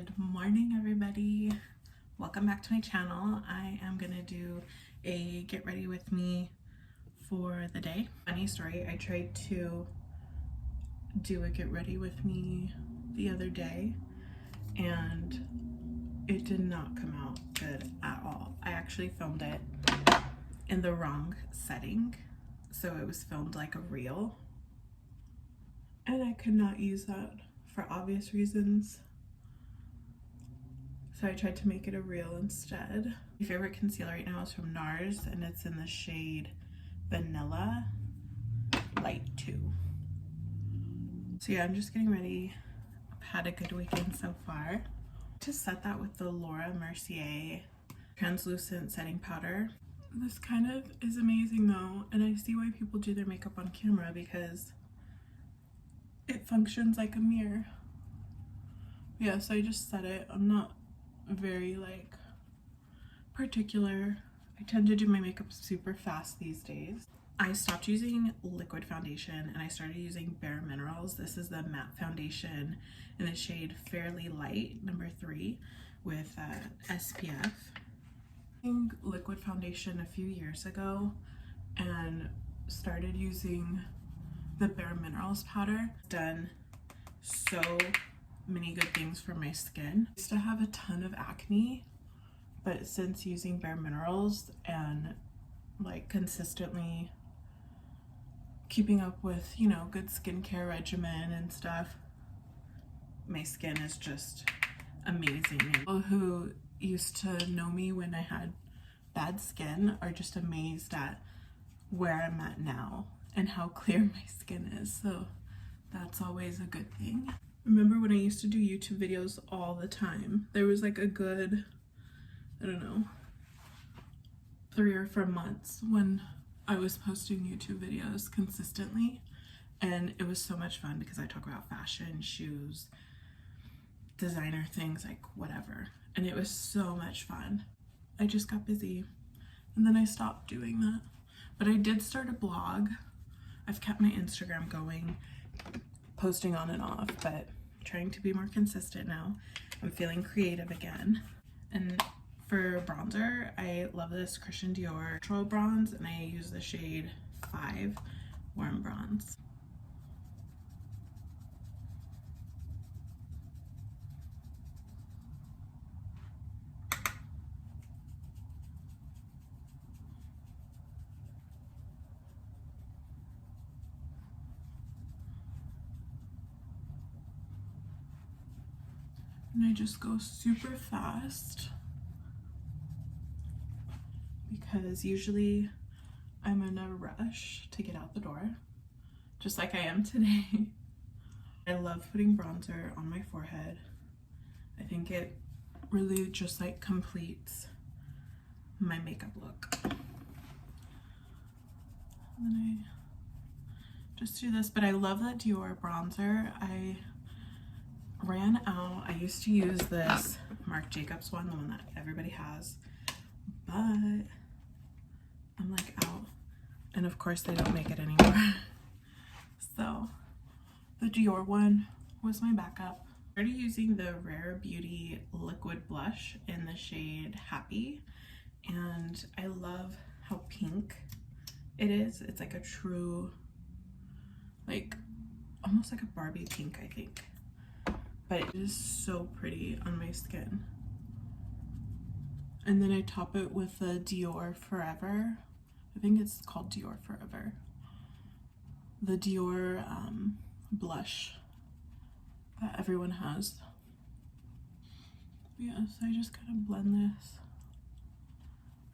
Good morning, everybody. Welcome back to my channel. I am gonna do a get ready with me for the day. Funny story, I tried to do a get ready with me the other day and it did not come out good at all. I actually filmed it in the wrong setting, so it was filmed like a reel and I could not use that for obvious reasons. So I tried to make it a reel instead. My favorite concealer right now is from Nars and it's in the shade Vanilla Light 2. So yeah, I'm just getting ready. I've had a good weekend so far. To set that with the Mercier translucent setting powder. This kind of is amazing though, and I see why people do their makeup on camera because it functions like a mirror. Yeah, so I just set it. I'm not very like particular. I tend to do my makeup super fast these days. I stopped using liquid foundation and I started using Bare Minerals. This is the matte foundation in the shade Fairly Light number 3 with SPF. Using liquid foundation a few years ago and started using the Bare Minerals powder. It's done so many good things for my skin. I used to have a ton of acne, but since using Bare Minerals and like consistently keeping up with, you know, good skincare regimen and stuff, my skin is just amazing. People who used to know me when I had bad skin are just amazed at where I'm at now and how clear my skin is, so that's always a good thing. Remember when I used to do YouTube videos all the time? There was like a good, I don't know, 3 or 4 months when I was posting YouTube videos consistently, and it was so much fun because I talk about fashion, shoes, designer things, like whatever, and it was so much fun. I just got busy and then I stopped doing that, but I did start a blog. I've kept my Instagram going, posting on and off, but trying to be more consistent now. I'm feeling creative again. And for bronzer, I love this Christian Dior Natural Bronze, and I use the shade 5 Warm Bronze. And I just go super fast because usually I'm in a rush to get out the door, just like I am today. I love putting bronzer on my forehead. I think it really just like completes my makeup look. And then I just do this, but I love that Dior bronzer. I ran out. I used to use this Marc Jacobs one, the one that everybody has, but I'm like out, and of course they don't make it anymore. So the Dior one was my backup. I started using the Rare Beauty liquid blush in the shade Happy, and I love how pink it is. It's like a true, like almost like a Barbie pink, I think. But it is so pretty on my skin. And then I top it with the Dior Forever. I think it's called Dior Forever. The Dior blush that everyone has. Yeah, so I just kind of blend this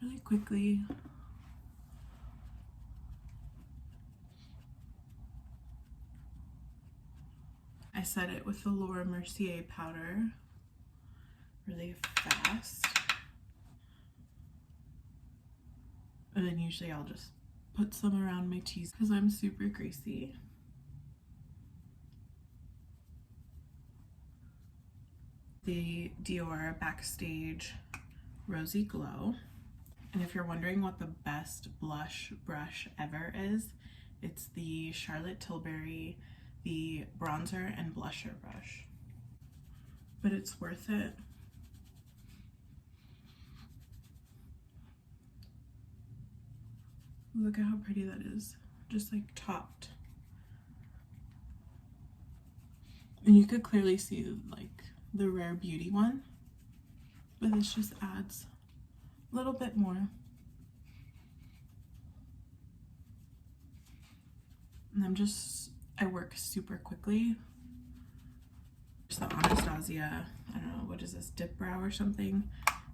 really quickly. I set it with the Mercier powder really fast. And then usually I'll just put some around my T's because I'm super greasy. The Dior Backstage Rosy Glow. And if you're wondering what the best blush brush ever is, it's the Charlotte Tilbury, the bronzer and blusher brush. but it's worth it. Look at how pretty that is, just like topped. And you could clearly see like the Rare Beauty one, but this just adds a little bit more. And I work super quickly. There's the Anastasia, I don't know, what is this, Dip Brow or something,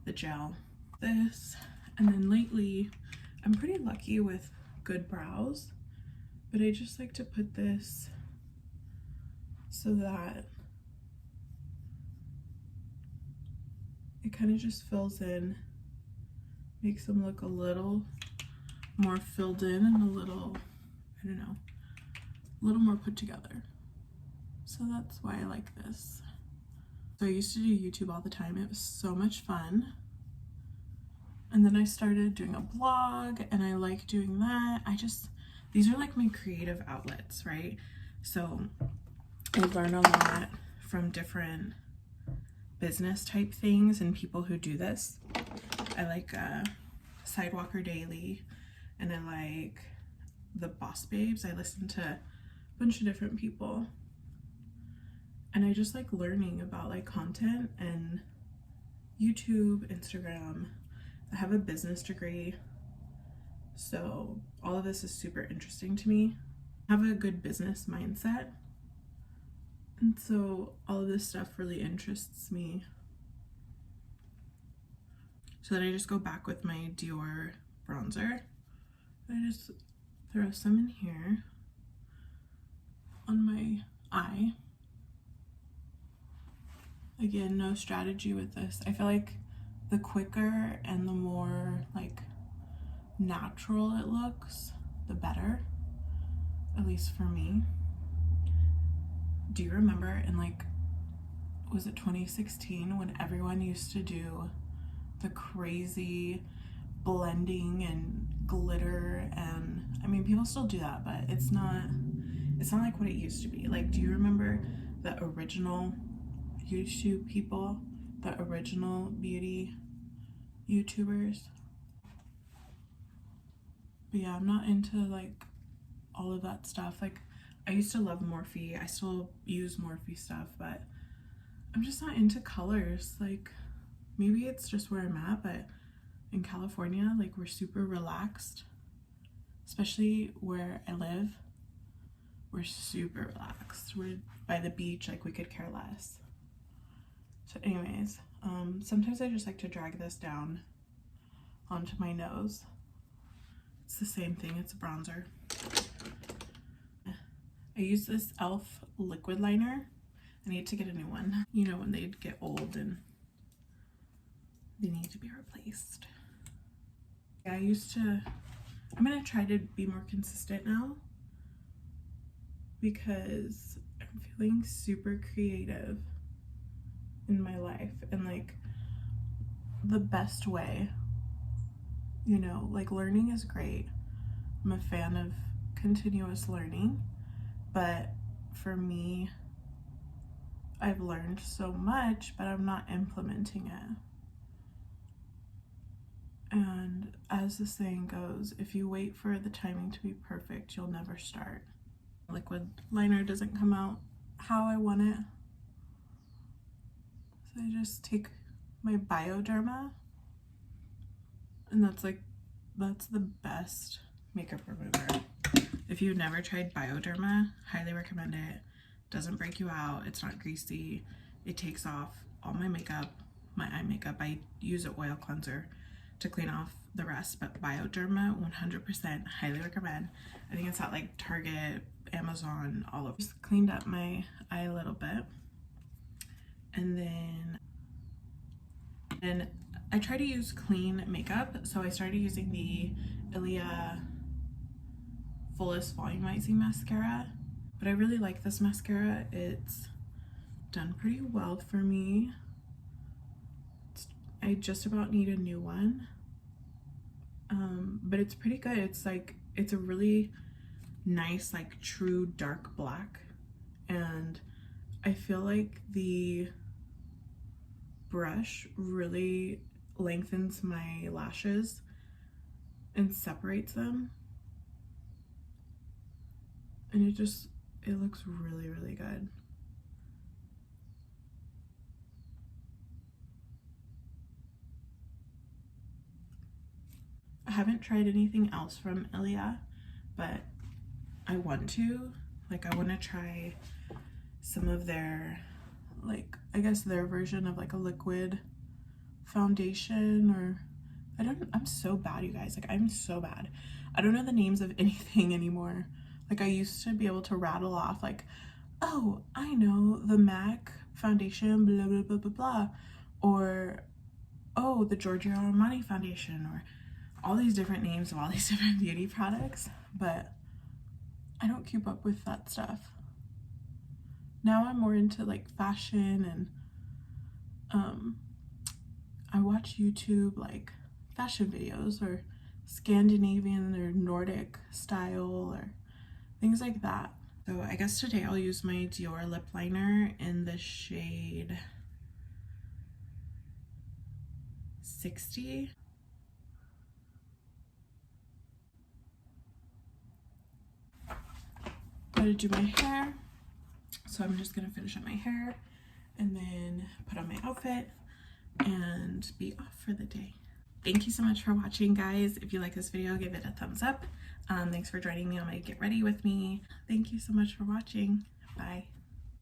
the gel. This, and then lately, I'm pretty lucky with good brows, but I just like to put this so that it kind of just fills in, makes them look a little more filled in and a little, I don't know, a little more put together. So that's why I like this. So I used to do YouTube all the time. It was so much fun. And then I started doing a blog and I like doing that. These are like my creative outlets, right? So I learn a lot from different business type things and people who do this. I like Sidewalker Daily, and I like the Boss Babes. I listen to a bunch of different people, and I just like learning about like content and YouTube, Instagram. I have a business degree, so all of this is super interesting to me. I have a good business mindset, and so all of this stuff really interests me. So then I just go back with my Dior bronzer. I just throw some in here on my eye. Again, no strategy with this. I feel like the quicker and the more like natural it looks, the better, at least for me. Do you remember in like, was it 2016 when everyone used to do the crazy blending and glitter? And I mean, people still do that, but it's not like what it used to be. Like, do you remember the original YouTube people, the original beauty YouTubers? But yeah, I'm not into like all of that stuff. Like, I used to love Morphe. I still use Morphe stuff, but I'm just not into colors. Like, maybe it's just where I'm at, but in California, like, we're super relaxed, especially where I live. We're super relaxed. We're by the beach, like, we could care less. So anyways, sometimes I just like to drag this down onto my nose. It's the same thing, it's a bronzer. I use this e.l.f. liquid liner. I need to get a new one. You know, when they get old and they need to be replaced. Yeah, I'm gonna try to be more consistent now because I'm feeling super creative in my life, and like the best way, you know, like learning is great. I'm a fan of continuous learning, but for me, I've learned so much, but I'm not implementing it. And as the saying goes, if you wait for the timing to be perfect, you'll never start. Liquid liner doesn't come out how I want it. So I just take my Bioderma, and that's the best makeup remover. If you've never tried Bioderma, highly recommend it. Doesn't break you out, it's not greasy, it takes off all my makeup, my eye makeup. I use an oil cleanser to clean off the rest, but Bioderma 100% highly recommend. I think it's at like Target, Amazon, all over. Just cleaned up my eye a little bit, and then I try to use clean makeup, so I started using the Ilia Fullest Volumizing Mascara. But I really like this mascara. It's done pretty well for me. I just about need a new one. But it's pretty good. It's a really nice, like, true dark black. And I feel like the brush really lengthens my lashes and separates them, and it looks really, really good. I haven't tried anything else from Ilia, but I want to. Like, I want to try some of their, like, I guess their version of like a liquid foundation, or I'm so bad, you guys. Like, I'm so bad. I don't know the names of anything anymore. Like, I used to be able to rattle off like, oh, I know the MAC foundation, blah, blah, blah, blah, blah. Or, oh, the Giorgio Armani foundation, or all these different names of all these different beauty products. But I don't keep up with that stuff. Now I'm more into like fashion, and I watch YouTube like fashion videos, or Scandinavian or Nordic style, or things like that. So I guess today I'll use my Dior lip liner in the shade 60. Gotta do my hair, so I'm just gonna finish up my hair and then put on my outfit and be off for the day. Thank you so much for watching, guys. If you like this video, give it a thumbs up. Thanks for joining me on my get ready with me. Thank you so much for watching. Bye.